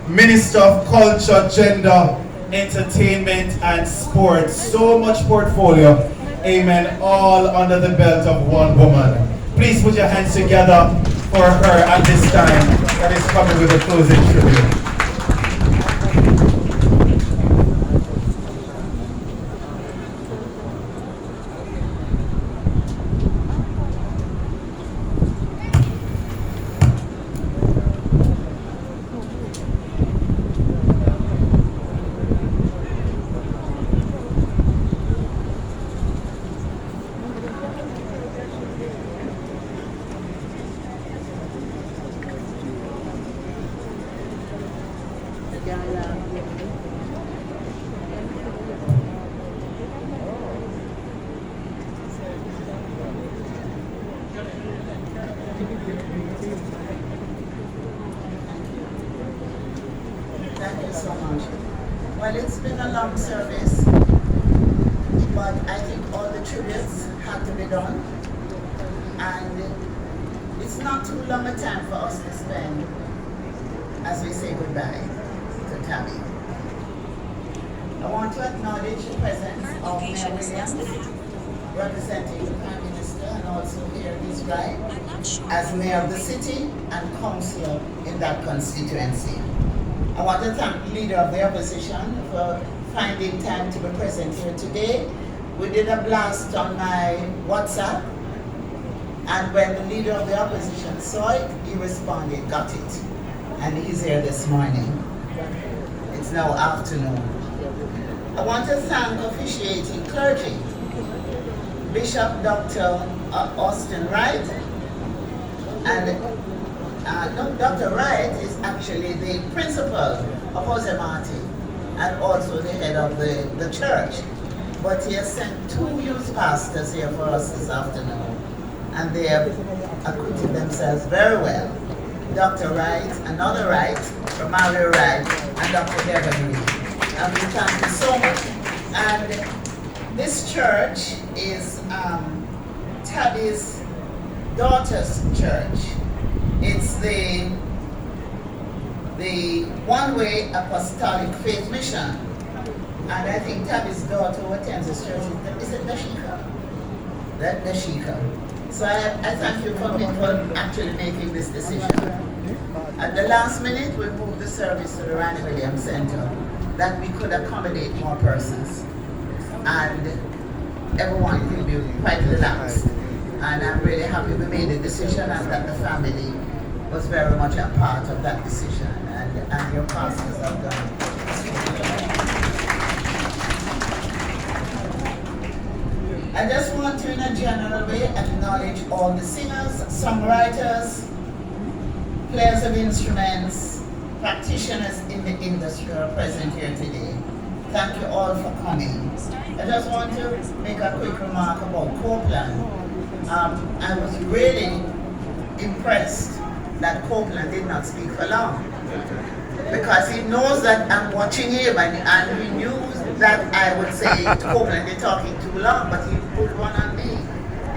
Minister of Culture, Gender, Entertainment and Sports. So much portfolio, amen, all under the belt of one woman. Please put your hands together for her at this time that is coming with a closing tribute. Thank you so much. Well, it's been a long service, but I think all the tributes had to be done. And it's not too long a time for us to spend as we say goodbye to Tabby. I want to acknowledge the presence of Mayor Williams, representing the Prime Minister, and also here his right as Mayor of the city and councillor in that constituency. I want to thank the Leader of the Opposition for finding time to be present here today. We did a blast on my WhatsApp, and when the Leader of the Opposition saw it, he responded, got it. And he's here this morning. It's now afternoon. I want to thank officiating clergy, Bishop Dr. Austin Wright, and Dr. Wright is actually the principal of Jose Marti and also the head of the church. But he has sent 2 youth pastors here for us this afternoon, and they have acquitted themselves very well. Dr. Wright, another Wright, Romari Wright, and Dr. Devon Reed. And we thank you so much. And this church is Tabby's daughter's church. It's the One-Way Apostolic Faith Mission. And I think Tabby's daughter who attends this church, is it Dashika? Dashika. So I thank you for actually making this decision. At the last minute, we moved the service to the Randy Williams Center that we could accommodate more persons. And everyone will be quite relaxed. And I'm really happy we made the decision and that the family was very much a part of that decision. And your pastors have done. I just want to, in a general way, acknowledge all the singers, songwriters, players of instruments, practitioners in the industry who are present here today. Thank you all for coming. I just want to make a quick remark about Copeland. I was really impressed that Copeland did not speak for long, because he knows that I'm watching him, and he knew that I would say, Copeland, you're talking too long, but he put one on me.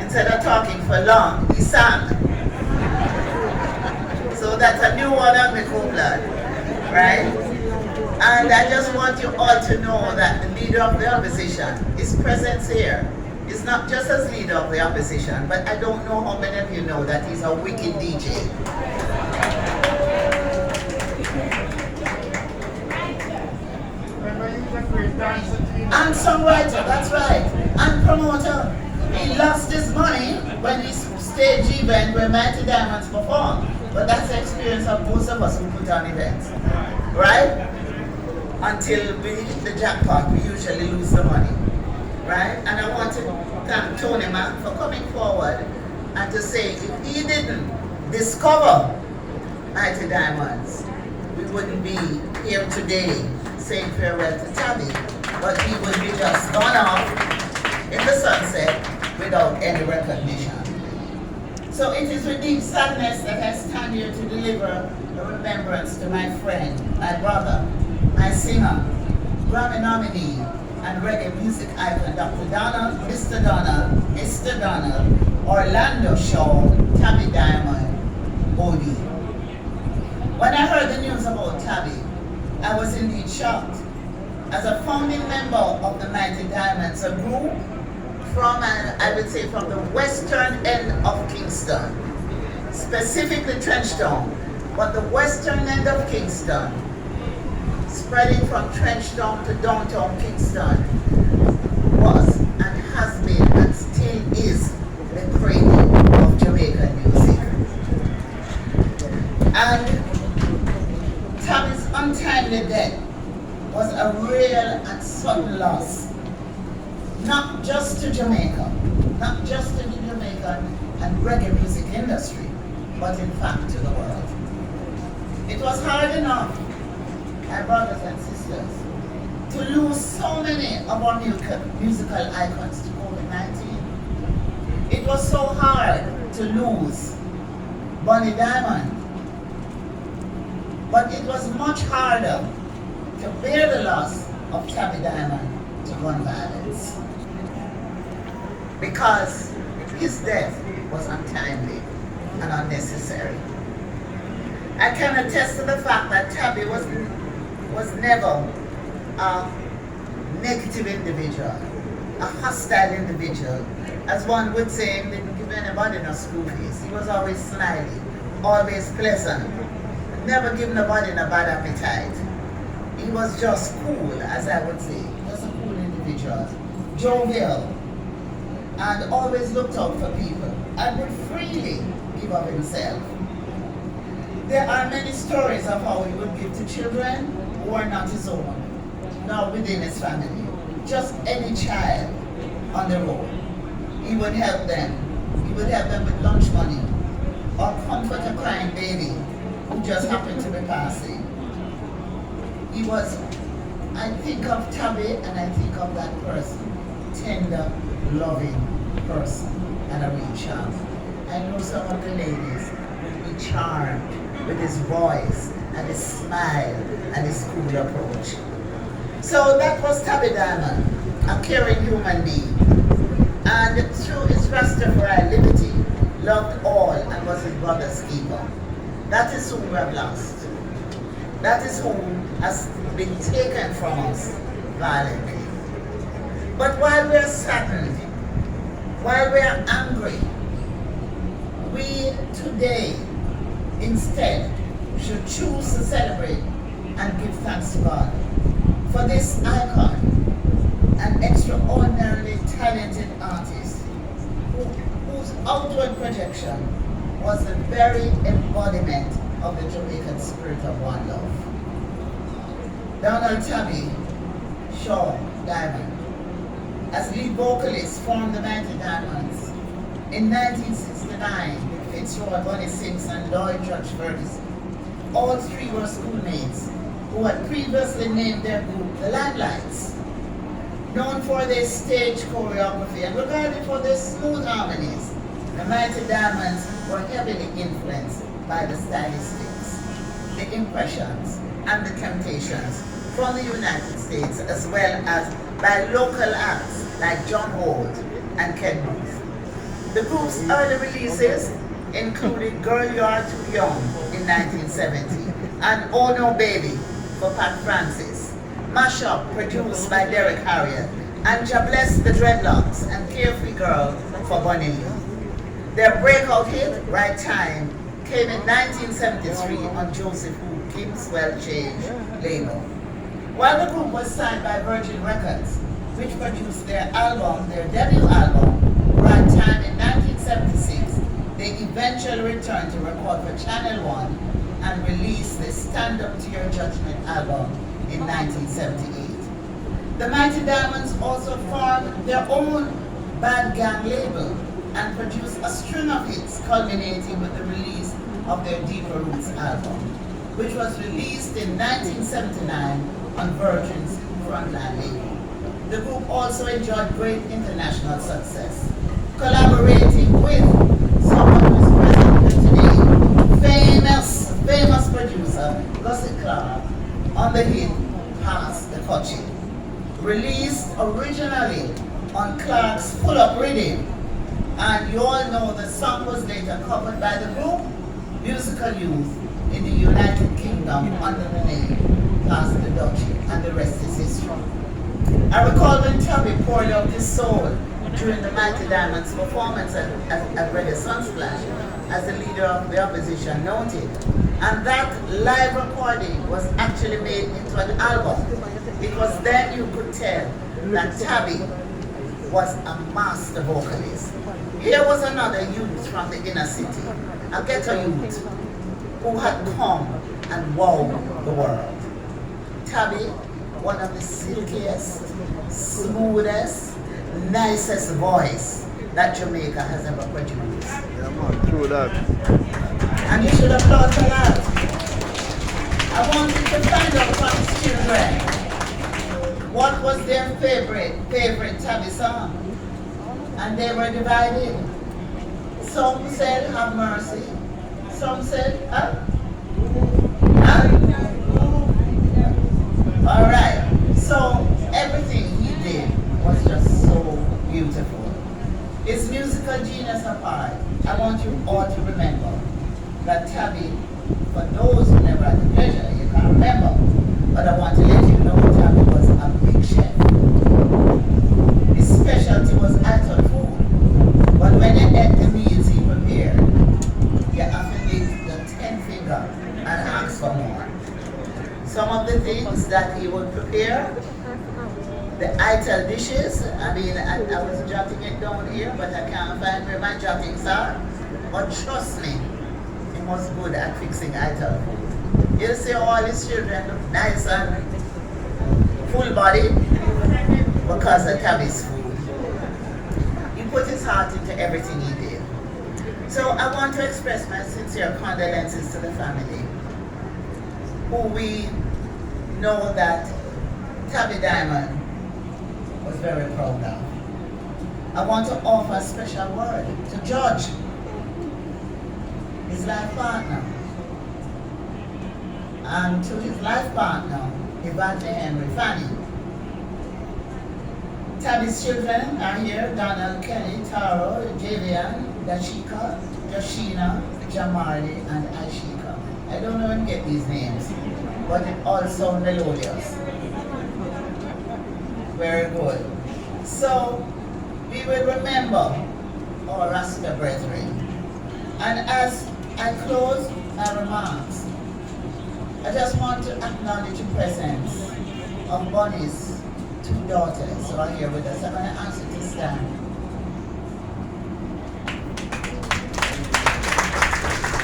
Instead of talking for long, he sang. So that's a new one on me, Copeland, right? And I just want you all to know that the Leader of the Opposition, his presence here, is not just as Leader of the Opposition, but I don't know how many of you know that he's a wicked DJ. And songwriter, that's right. And promoter. He lost his money when his stage event where Mighty Diamonds performed. But that's the experience of most of us who put on events. Right? Until we hit the jackpot, we usually lose the money. Right? And I want to thank Tony Mack for coming forward and to say if he didn't discover Mighty Diamonds, we wouldn't be here today saying farewell to Tabby, but he would be just gone off in the sunset without any recognition. So it is with deep sadness that I stand here to deliver a remembrance to my friend, my brother, my singer, Grammy nominee, and reggae music icon, Dr. Donald, Mr. Donald, Orlando Shaw, Tabby Diamond, Odie. When I heard the news about Tabby, I was indeed shocked. As a founding member of the Mighty Diamonds, a group from, I would say, from the western end of Kingston, specifically Trenchtown, but the western end of Kingston, spreading from Trenchtown to downtown Kingston, was and has been and still is the cradle of Jamaican music. And Tabby's untimely death was a real and sudden loss, not just to Jamaica, not just to the Jamaican and reggae music industry, but in fact to the world. It was hard enough, my brothers and sisters, to lose so many of our musical icons to COVID-19. It was so hard to lose Bonnie Diamond, but it was much harder to bear the loss of Tabby Diamond to gun violence, because his death was untimely and unnecessary. I can attest to the fact that Tabby was never a negative individual, a hostile individual. As one would say, he didn't give anybody no school fees. He was always smiley, always pleasant, never give nobody no bad appetite. He was just cool, as I would say, just a cool individual, jovial, and always looked out for people, and would freely give of himself. There are many stories of how he would give to children who are not his own, nor within his family. Just any child on the road. He would help them. He would help them with lunch money, or comfort a crying baby who just happened to be passing. He was, I think of Tabby and I think of that person, tender, loving person, and a real charm. I know some of the ladies would be charmed with his voice and his smile and his cool approach. So that was Tabby Diamond, a caring human being. And through his Rastafari liberty, loved all and was his brother's keeper. That is whom we have lost. That is whom has been taken from us violently. But while we are saddened, while we are angry, we today instead should choose to celebrate and give thanks to God for this icon, an extraordinarily talented artist whose outward projection was the very embodiment of the Jamaican spirit of one love. Donald Tabby Shaw Diamond, as lead vocalist, formed the Mighty Diamonds. In 1969, with Fitzroy, Bonnie Simpson, Lloyd George Ferguson, all three were schoolmates who had previously named their group the Limelights. Known for their stage choreography and regarded for their smooth harmonies, the Mighty Diamonds were heavily influenced by the stylistics, the impressions, and the temptations from the United States, as well as by local acts like John Holt and Ken Booth. The group's early releases included Girl You Are Too Young in 1970 and Oh No Baby for Pat Francis, Mashup produced by Derek Harriott, and Ja Bless the Dreadlocks and Carefree Girl for Bunny Lee. Their breakout hit, Right Time, came in 1973 on Joseph Hu Kim's Well Change label. While the group was signed by Virgin Records, which produced their debut album, Right Time in 1976, they eventually returned to record for Channel One and released the Stand Up to Your Judgment album in 1978. The Mighty Diamonds also formed their own Bad Gang label and produced a string of hits culminating with the release of their Deeper Roots album, which was released in 1979 on Virgin's Frontline label. The group also enjoyed great international success, collaborating with someone who is present here today, famous producer Gussie Clark, on the hit Pass the Kochi. Released originally on Clark's Full Up Rhythm, and you all know the song was later covered by the group Musical Youth in the United Kingdom under the name passed the duchy, and the rest is history. I recall when Tabby poured out his soul during the Mighty Diamonds performance at Reggae Sunsplash, as the leader of the opposition noted. And that live recording was actually made into an album, because then you could tell that Tabby was a master vocalist. Here was another youth from the inner city, a ghetto youth, who had come and wowed the world. Tabby, one of the silkiest, smoothest, nicest voice that Jamaica has ever produced. Yeah, man, true that. And you should applaud for that. I wanted to find out from his children what was their favorite Tabby song. And they were divided. Some said, "Have mercy." Some said, "Huh? Huh?" All right. So everything he did was just so beautiful. His musical genius apart, I want you all to remember that Tabby, for those who never had the pleasure, you can't remember, but I want to let you know Tabby was a big chef. His specialty was idol food, but when you ate the meals he prepared, you have to lick the 10 finger and ask for more. Some of the things that he would prepare, the ital dishes, I mean, I was jotting it down here, but I can't find where my jottings are. But trust me, he was good at fixing ital food. You'll see all his children look nice and full body because of Tabby's food. He put his heart into everything he did. So I want to express my sincere condolences to the family, who we know that Tabby Diamond was very proud of. I want to offer a special word to George, his life partner, and to his life partner, Yvonne Henry Fanny. Tabby's children are here: Donald, Kenny, Taro, Javian, Dashika, Joshina, Jamali, and Ashika. I don't know if you get these names, but it all sounds melodious. Very good. So, we will remember our Rasta brethren. And as I close my remarks, I just want to acknowledge the presence of Bonnie's 2 daughters who are here with us. I'm going to ask you to stand.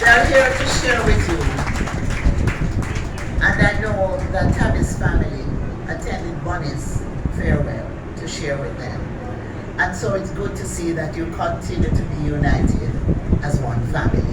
They are here to share with you. And I know that Tabby's family attended Bonnie's farewell to share with them. And so it's good to see that you continue to be united as one family.